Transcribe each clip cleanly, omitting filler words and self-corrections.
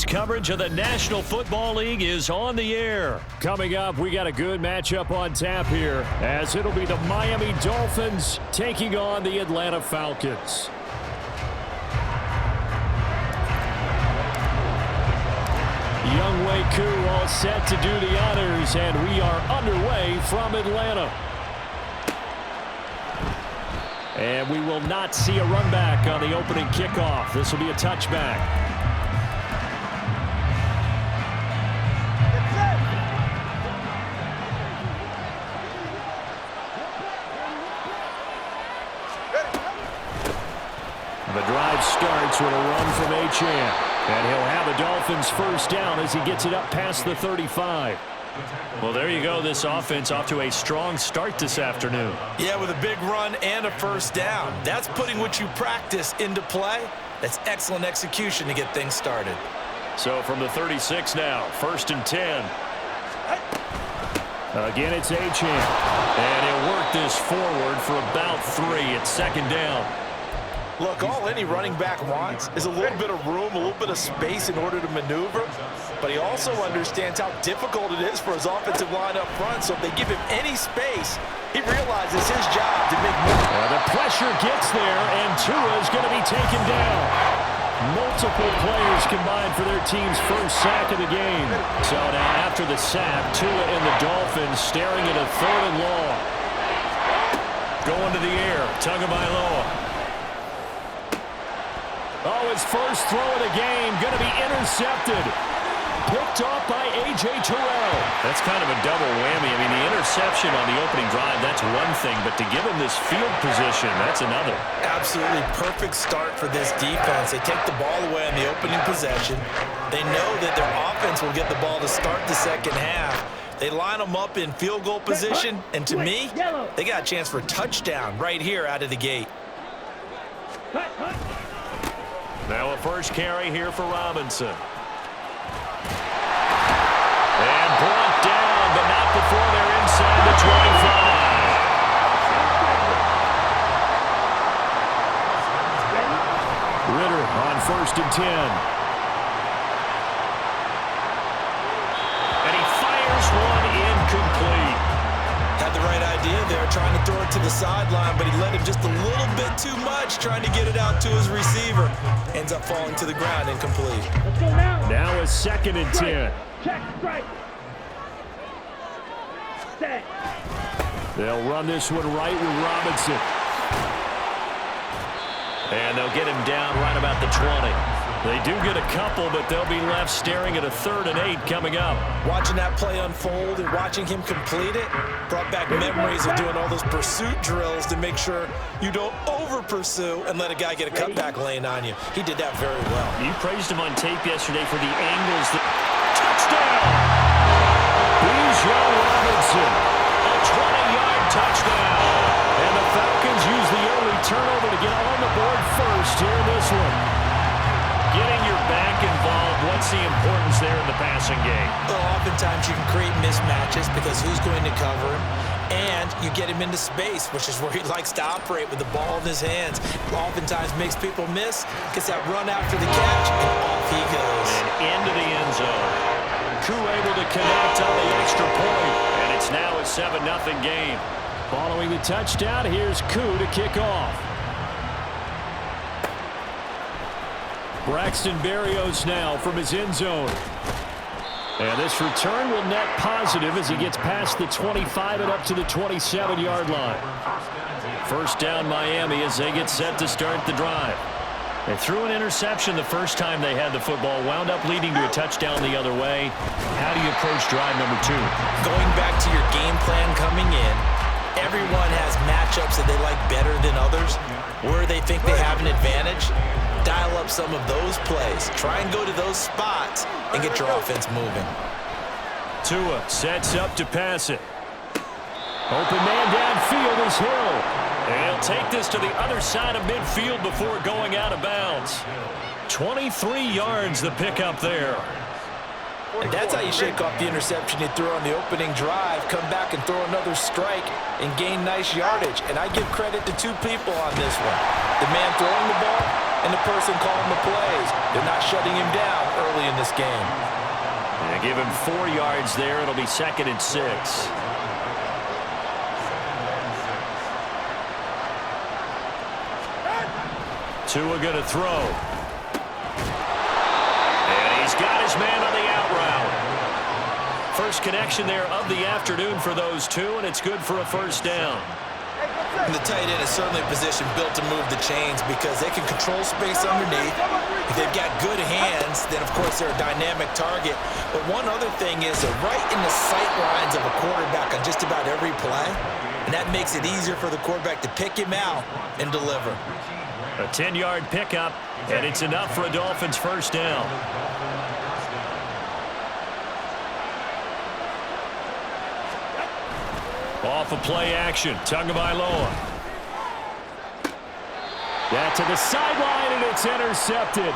Sports coverage of the National Football League is on the air. Coming up, we got a good matchup on tap here, as it'll be the Miami Dolphins taking on the Atlanta Falcons. Younghoe Koo all set to do the honors, and we are underway from Atlanta. And we will not see a run back on the opening kickoff. This will be a touchback. The drive starts with a run from Achane. And he'll have the Dolphins first down as he gets it up past the 35. Well, there you go. This offense off to a strong start this afternoon. Yeah, with a big run and a first down. That's putting what you practice into play. That's excellent execution to get things started. So from the 36 now, 1st and 10. Again, it's Achane. And he'll work this forward for about 3 at 2nd down. Look, all any running back wants is a little bit of room, a little bit of space in order to maneuver. But he also understands how difficult it is for his offensive line up front. So if they give him any space, he realizes it's his job to make moves. The pressure gets there, and Tua is going to be taken down. Multiple players combined for their team's first sack of the game. So now after the sack, Tua and the Dolphins staring at a 3rd and long. Going to the air, Tagovailoa. Oh, his first throw of the game going to be intercepted. Picked off by A.J. Terrell. That's kind of a double whammy. I mean, the interception on the opening drive, that's one thing. But to give him this field position, that's another. Absolutely perfect start for this defense. They take the ball away on the opening possession. They know that their offense will get the ball to start the second half. They line them up in field goal position. And to me, they got a chance for a touchdown right here out of the gate. Now a first carry here for Robinson. And brought down, but not before they're inside the 25. Ritter on 1st and 10. And he fires one incomplete. Had the right idea there, trying to throw it to the sideline, but he let him just a little bit too much, trying to get it out to his receiver. Ends up falling to the ground, incomplete. Now a 2nd and 10. They'll run this one right with Robinson. And they'll get him down right about the 20. They do get a couple, but they'll be left staring at a 3rd and 8 coming up. Watching that play unfold and watching him complete it brought back memories of doing all those pursuit drills to make sure you don't over-pursue and let a guy get a cutback lane on you. He did that very well. You praised him on tape yesterday for the angles. Touchdown! Bijan Robinson, a 20-yard touchdown. And the Falcons use the early turnover to get on the board first here in this one. Getting your back involved, what's the importance there in the passing game? Well, oftentimes you can create mismatches because who's going to cover him, and you get him into space, which is where he likes to operate with the ball in his hands. Oftentimes makes people miss, gets that run after the catch, and off he goes. And into the end zone. Koo able to connect on the extra point, and it's now a 7-0 game. Following the touchdown, here's Koo to kick off. Braxton Berrios now from his end zone. And this return will net positive as he gets past the 25 and up to the 27-yard line. First down Miami as they get set to start the drive. They threw an interception the first time they had the football, wound up leading to a touchdown the other way. How do you approach drive number 2? Going back to your game plan coming in, everyone has matchups that they like better than others, where they think they have an advantage. Dial up some of those plays. Try and go to those spots and get your offense moving. Tua sets up to pass it. Open man downfield is Hill. And he'll take this to the other side of midfield before going out of bounds. 23 yards the pickup there. And that's how you shake off the interception you threw on the opening drive, come back and throw another strike and gain nice yardage. And I give credit to two people on this one. The man throwing the ball and the person calling the plays. They're not shutting him down early in this game. They give him 4 yards there. It'll be 2nd and 6. Tua going to throw. And he's got his man on the out route. First connection there of the afternoon for those two, and it's good for a first down. And the tight end is certainly a position built to move the chains because they can control space underneath. If they've got good hands, then, of course, they're a dynamic target. But one other thing is they're right in the sight lines of a quarterback on just about every play, and that makes it easier for the quarterback to pick him out and deliver. A 10-yard pickup, and it's enough for a Dolphins first down. Off of play action, Tagovailoa. That to the sideline, and it's intercepted.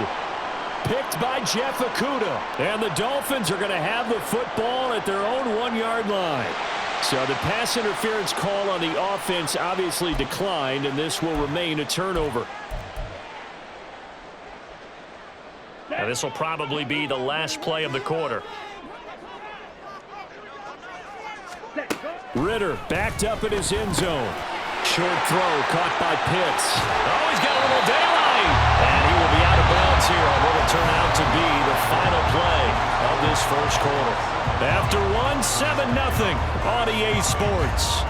Picked by Jeff Okudah. And the Dolphins are going to have the football at their own 1-yard line. So the pass interference call on the offense obviously declined, and this will remain a turnover. Now this will probably be the last play of the quarter. Ritter backed up in his end zone. Short throw caught by Pitts. Oh, he's got a little daylight. And he will be out of bounds here on what will turn out to be the final play of this first quarter. After 7-0 on EA Sports.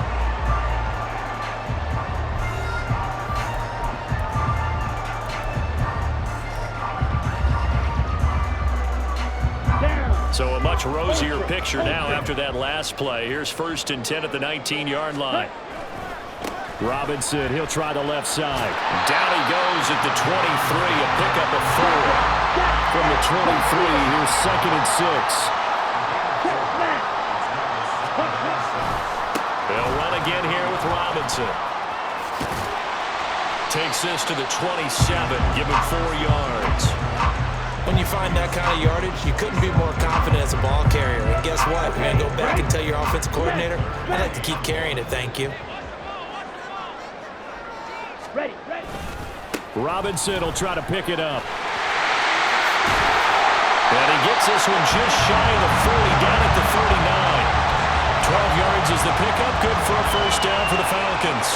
So a much rosier picture now after that last play. Here's 1st and 10 at the 19-yard line. Robinson, he'll try the left side. Down he goes at the 23, a pickup of 4. From the 23, here's 2nd and 6. They'll run again here with Robinson. Takes this to the 27, give him 4 yards. When you find that kind of yardage, you couldn't be more confident as a ball carrier. And guess what? You're going to go back and tell your offensive coordinator, I'd like to keep carrying it, thank you. Robinson will try to pick it up. And he gets this one just shy of the 40, down at the 39. 12 yards is the pickup, good for a first down for the Falcons.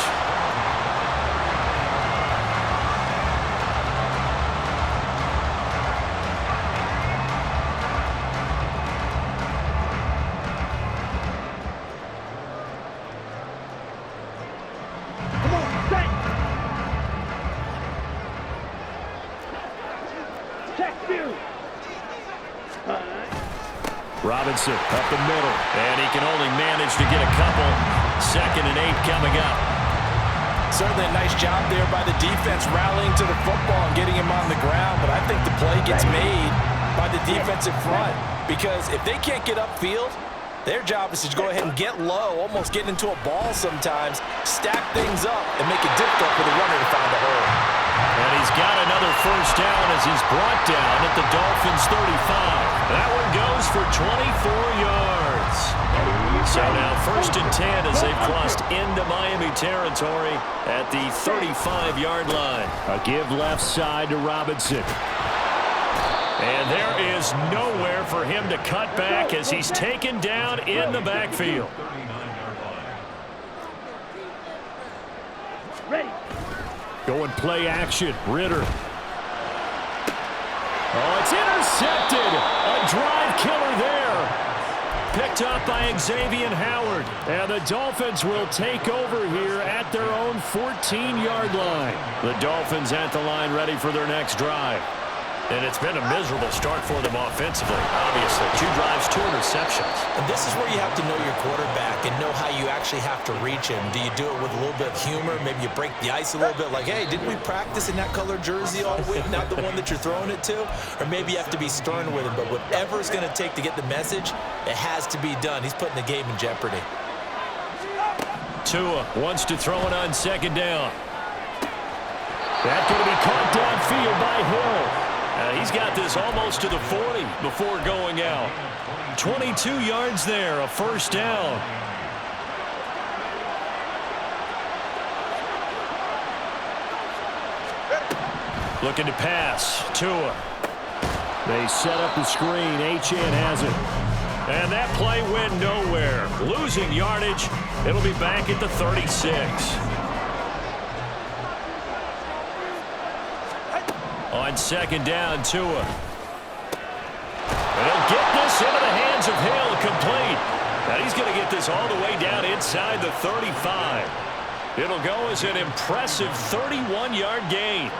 Robinson up the middle, and he can only manage to get a couple. 2nd and 8 coming up. Certainly a nice job there by the defense rallying to the football and getting him on the ground, but I think the play gets made by the defensive front because if they can't get upfield, their job is to go ahead and get low, almost get into a ball sometimes, stack things up, and make it difficult for the runner to find a hole. And he's got another first down as he's brought down at the Dolphins' 35. That one goes for 24 yards. So now 1st and 10 as they've crossed into Miami territory at the 35-yard line. A give left side to Robinson. And there is nowhere for him to cut back as he's taken down in the backfield. Ready. Going play action. Ritter. Oh, it's intercepted. A drive killer there. Picked up by Xavier Howard. And the Dolphins will take over here at their own 14-yard line. The Dolphins at the line ready for their next drive. And it's been a miserable start for them offensively, obviously. 2 drives, 2 interceptions. And this is where you have to know your quarterback and know how you actually have to reach him. Do you do it with a little bit of humor? Maybe you break the ice a little bit like, hey, didn't we practice in that color jersey all week, not the one that you're throwing it to? Or maybe you have to be stern with him. But whatever it's going to take to get the message, it has to be done. He's putting the game in jeopardy. Tua wants to throw it on 2nd down. That's going to be caught downfield by Hill. He's got this almost to the 40 before going out. 22 yards there, a first down. Looking to pass. Tua. They set up the screen. Achane has it. And that play went nowhere. Losing yardage. It'll be back at the 36. On second down, Tua. And he'll get this into the hands of Hill, complete. And he's going to get this all the way down inside the 35. It'll go as an impressive 31-yard gain.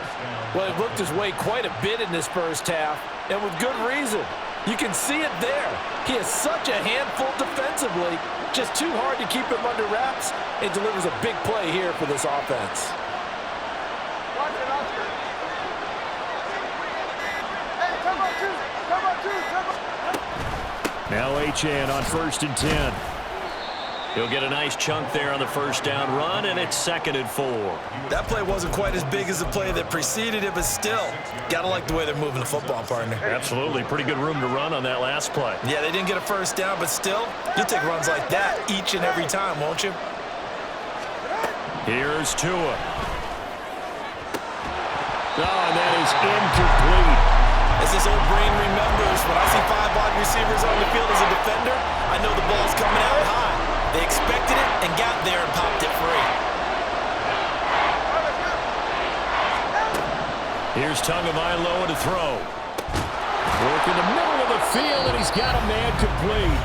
Well, it looked his way quite a bit in this first half, and with good reason. You can see it there. He is such a handful defensively, just too hard to keep him under wraps, and delivers a big play here for this offense. Now Achane on 1st and 10. He'll get a nice chunk there on the first down run, and it's 2nd and 4. That play wasn't quite as big as the play that preceded it, but still, got to like the way they're moving the football, partner. Absolutely. Pretty good room to run on that last play. Yeah, they didn't get a first down, but still, you'll take runs like that each and every time, won't you? Here's Tua. Oh, and that is incomplete. As this old brain remembers, when I see 5 wide receivers on the field as a defender, I know the ball's coming out high. They expected it and got there and popped it free. Here's Tagovailoa to throw. Work in the middle of the field, and he's got a man complete.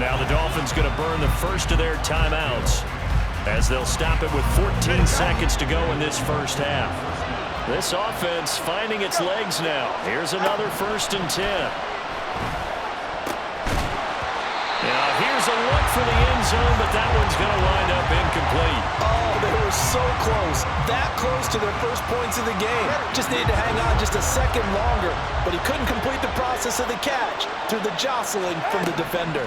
Now the Dolphins going to burn the first of their timeouts as they'll stop it with 14 seconds to go in this first half. This offense finding its legs now. Here's another 1st and 10. Now here's a look for the end zone, but that one's going to wind up incomplete. Oh, they were so close. That close to their first points of the game. Just needed to hang on just a second longer, but he couldn't complete the process of the catch through the jostling from the defender.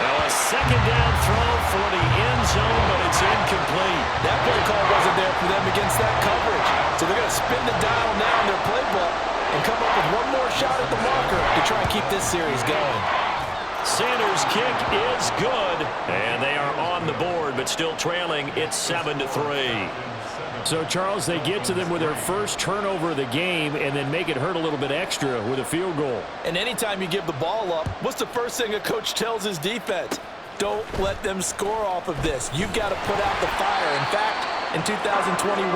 Now a 2nd down throw for the end zone, but it's incomplete. That play call wasn't there for them against that coverage. So they're going to spin the dial now in their playbook and come up with one more shot at the marker to try and keep this series going. Sanders' kick is good, and they are on the board, but still trailing. It's 7-3. So, Charles, they get to them with their first turnover of the game and then make it hurt a little bit extra with a field goal. And anytime you give the ball up, what's the first thing a coach tells his defense? Don't let them score off of this. You've got to put out the fire. In fact, in 2021,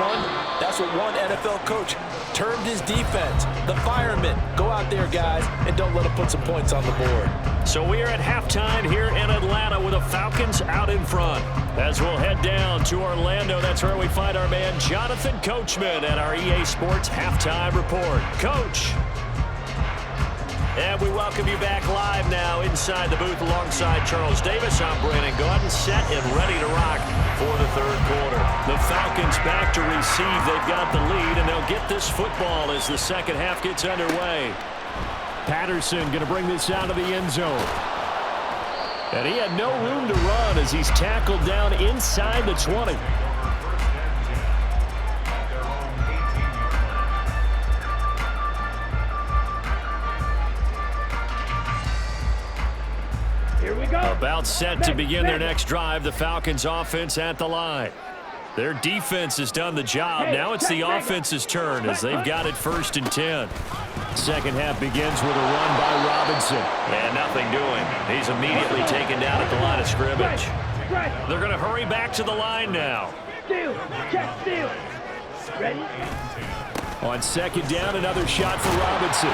that's what one NFL coach termed his defense. The firemen. Go out there, guys, and don't let them put some points on the board. So we are at halftime here in Atlanta with the Falcons out in front. As we'll head down to Orlando, that's where we find our man Jonathan Coachman at our EA Sports Halftime Report. Coach. And we welcome you back live now inside the booth alongside Charles Davis. I'm Brandon Gaudin, set and ready to rock for the third quarter. The Falcons back to receive. They've got the lead, and they'll get this football as the second half gets underway. Patterson going to bring this out of the end zone. And he had no room to run as he's tackled down inside the 20. About set to begin their next drive. The Falcons offense at the line. Their defense has done the job. Now it's the offense's turn as they've got it 1st and 10. Second half begins with a run by Robinson. And nothing doing. He's immediately taken down at the line of scrimmage. They're going to hurry back to the line now. Steal. Ready? On second down, another shot for Robinson.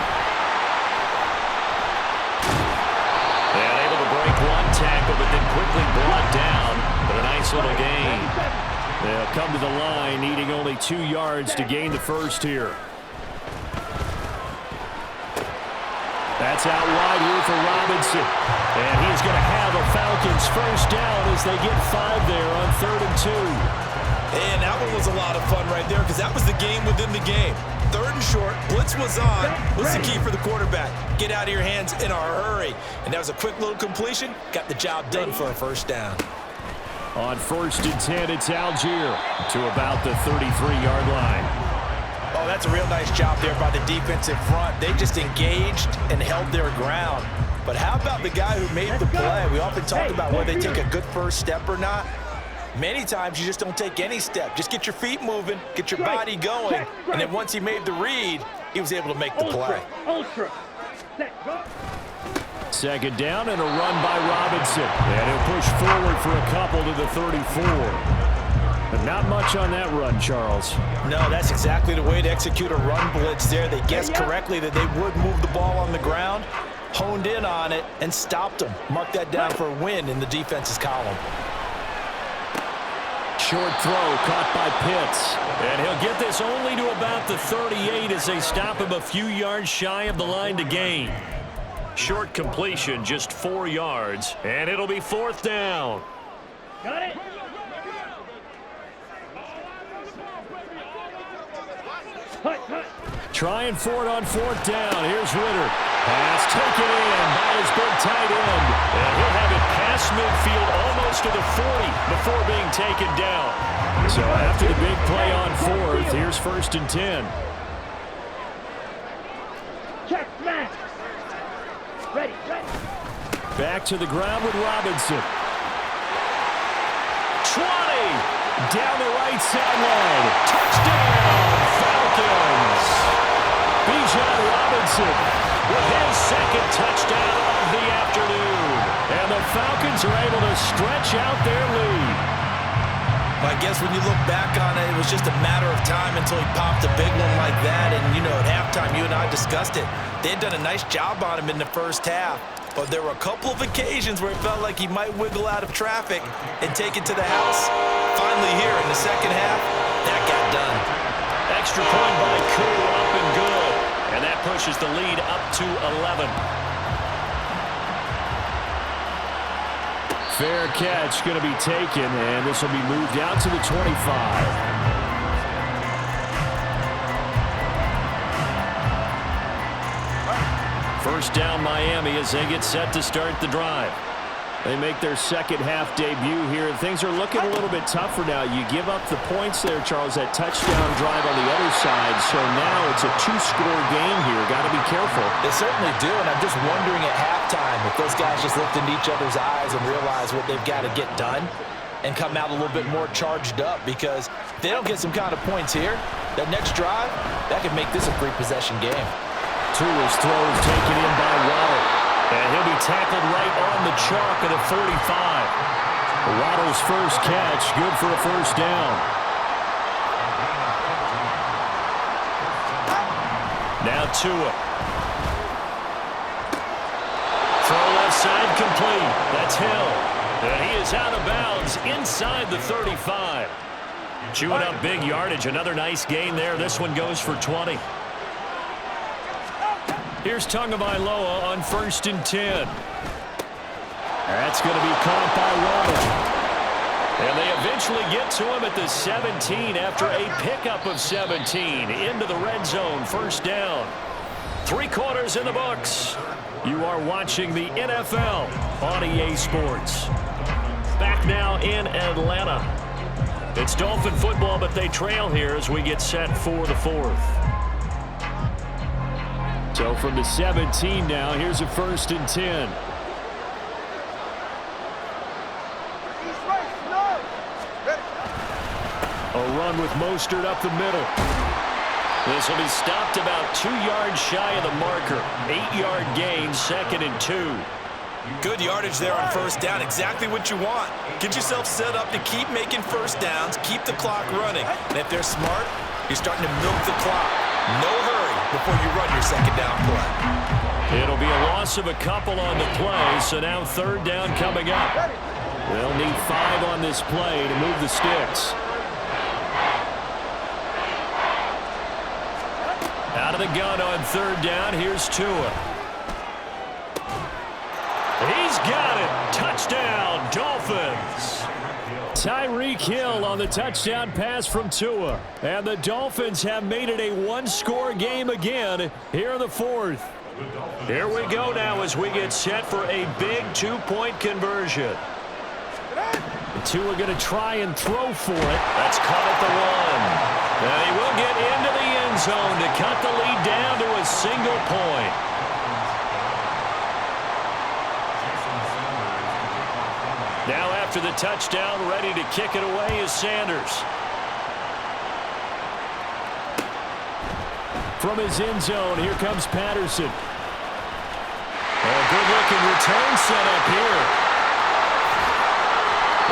And able to break one tackle, but then quickly brought down. But a nice little gain. They'll come to the line, needing only 2 yards to gain the first here. That's out wide here for Robinson. And he's going to have a Falcons first down as they get 5 there on 3rd and 2. And that one was a lot of fun right there because that was the game within the game. 3rd and short, blitz was on. What's the key for the quarterback? Get out of your hands in a hurry. And that was a quick little completion. Got the job done for a first down. On 1st and 10, it's Algier to about the 33-yard line. Oh, that's a real nice job there by the defensive front. They just engaged and held their ground. But how about the guy who made the play? We often talk about whether they take a good first step or not. Many times you just don't take any step. Just get your feet moving, get your body going, and then once he made the read, he was able to make the play. Ultra. Set, go. Second down and a run by Robinson. And he'll push forward for a couple to the 34. But not much on that run, Charles. No, that's exactly the way to execute a run blitz there. They guessed correctly that they would move the ball on the ground, honed in on it, and stopped them. Mark that down for a win in the defense's column. Short throw caught by Pitts. And he'll get this only to about the 38 as they stop him a few yards shy of the line to gain. Short completion, just 4 yards, and it'll be 4th down. Got it. Trying for it on 4th down. Here's Ritter. Pass taken in by his big tight end. And he'll have it past midfield almost to the 40 before being taken down. So after the big play on 4th, here's 1st and 10. Check, smash. Ready. Back to the ground with Robinson. 20. Down the right sideline. Touchdown, Falcons. Bijan Robinson with his second touchdown of the afternoon. And the Falcons are able to stretch out their lead. I guess when you look back on it, it was just a matter of time until he popped a big one like that. And, you know, at halftime, you and I discussed it. They had done a nice job on him in the first half. But there were a couple of occasions where it felt like he might wiggle out of traffic and take it to the house. Finally here in the second half, that got done. Extra point by Koo, up and good. And that pushes the lead up to 11. Fair catch going to be taken, and this will be moved out to the 25. First down Miami as they get set to start the drive. They make their second half debut here. Things are looking a little bit tougher now. You give up the points there, Charles, that touchdown drive on the other side. So now it's a 2-score game here. Got to be careful. They certainly do, and I'm just wondering at halftime if those guys just looked into each other's eyes and realize what they've got to get done and come out a little bit more charged up, because if they don't get some kind of points here, that next drive, that could make this a 3-possession game. Tua's throw is taken in by Waddle. And he'll be tackled right on the chalk at the 45. Waddle's first catch, good for a first down. Now Tua. Throw left side complete. That's Hill. And he is out of bounds inside the 35. Chewing up big yardage. Another nice gain there. This one goes for 20. Here's Tagovailoa on 1st and 10. That's going to be caught by Waddle. And they eventually get to him at the 17 after a pickup of 17 into the red zone. First down. 3 quarters in the books. You are watching the NFL on EA Sports. Back now in Atlanta. It's Dolphin football, but they trail here as we get set for the 4th. So from the 17 now, here's a 1st and 10. A run with Mostert up the middle. This will be stopped about 2 yards shy of the marker. 8-yard gain, 2nd and 2. Good yardage there on first down. Exactly what you want. Get yourself set up to keep making first downs, keep the clock running. And if they're smart, you're starting to milk the clock. No hurry before you run your second down play. It'll be a loss of a couple on the play, so now 3rd down coming up. They'll need 5 on this play to move the sticks. Out of the gun on 3rd down, here's Tua. He's got it. Touchdown, Dolphins. Tyreek Hill on the touchdown pass from Tua. And the Dolphins have made it a 1-score game again here in the 4th. Here we go now as we get set for a big 2-point conversion. Tua going to try and throw for it. That's caught at the 1. And he will get into the end zone to cut the lead down to a single point. Now after after the touchdown, ready to kick it away is Sanders. From his end zone, here comes Patterson. A good-looking return set up here.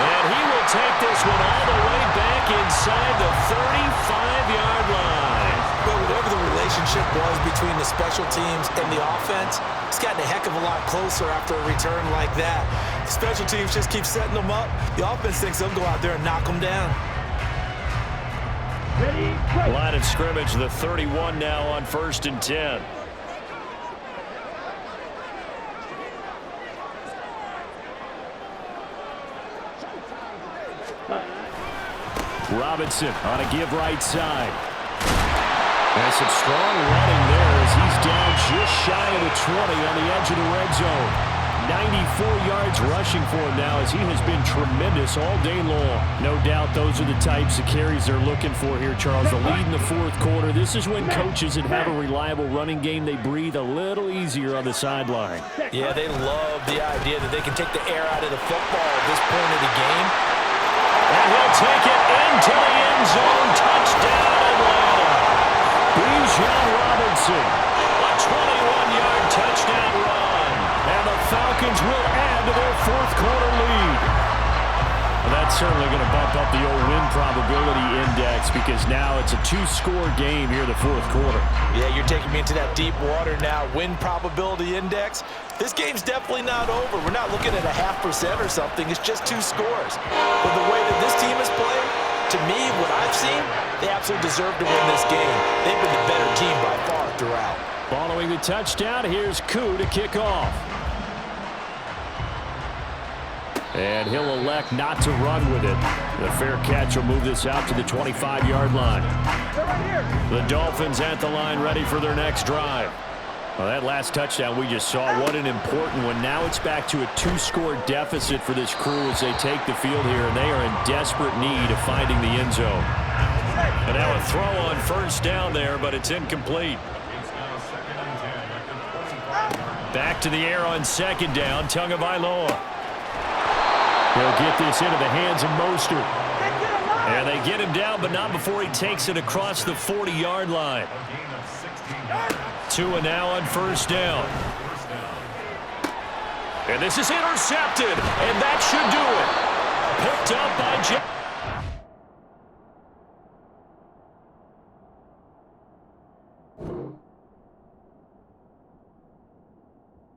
And he will take this one all the way back inside the 35-yard line. Well, whatever the relationship was between the special teams and the offense, it's gotten a heck of a lot closer after a return like that. The special teams just keep setting them up. The offense thinks they'll go out there and knock them down. Ready, go. Line of scrimmage, the 31 now on 1st and 10. Robinson on a give right side. And some strong running there as he's down just shy of the 20 on the edge of the red zone. 94 yards rushing for him now as he has been tremendous all day long. No doubt those are the types of carries they're looking for here, Charles. The lead in the 4th quarter. This is when coaches that have a reliable running game, they breathe a little easier on the sideline. Yeah, they love the idea that they can take the air out of the football at this point of the game. And he'll take it into the end zone. Touchdown, Atlanta. Bijan Robinson, a 21-yard touchdown run. And the Falcons will add to their 4th quarter lead. Well, that's certainly going to bump up the old win probability index because now it's a 2-score game here in the 4th quarter. Yeah, you're taking me into that deep water now. Win probability index. This game's definitely not over. We're not looking at a 0.5% or something. It's just 2 scores. But the way that this team is playing, to me, what I've seen, they absolutely deserve to win this game. They've been the better team by far throughout. Following the touchdown, here's Koo to kick off. And he'll elect not to run with it. The fair catch will move this out to the 25-yard line. The Dolphins at the line ready for their next drive. Well, that last touchdown we just saw, what an important one. Now it's back to a 2-score deficit for this crew as they take the field here, and they are in desperate need of finding the end zone. And now a throw on 1st down there, but it's incomplete. Back to the air on 2nd down, Tagovailoa. He'll get this into the hands of Mostert. And they get him down, but not before he takes it across the 40-yard line. Tua now on 1st down. And this is intercepted, and that should do it. Picked up by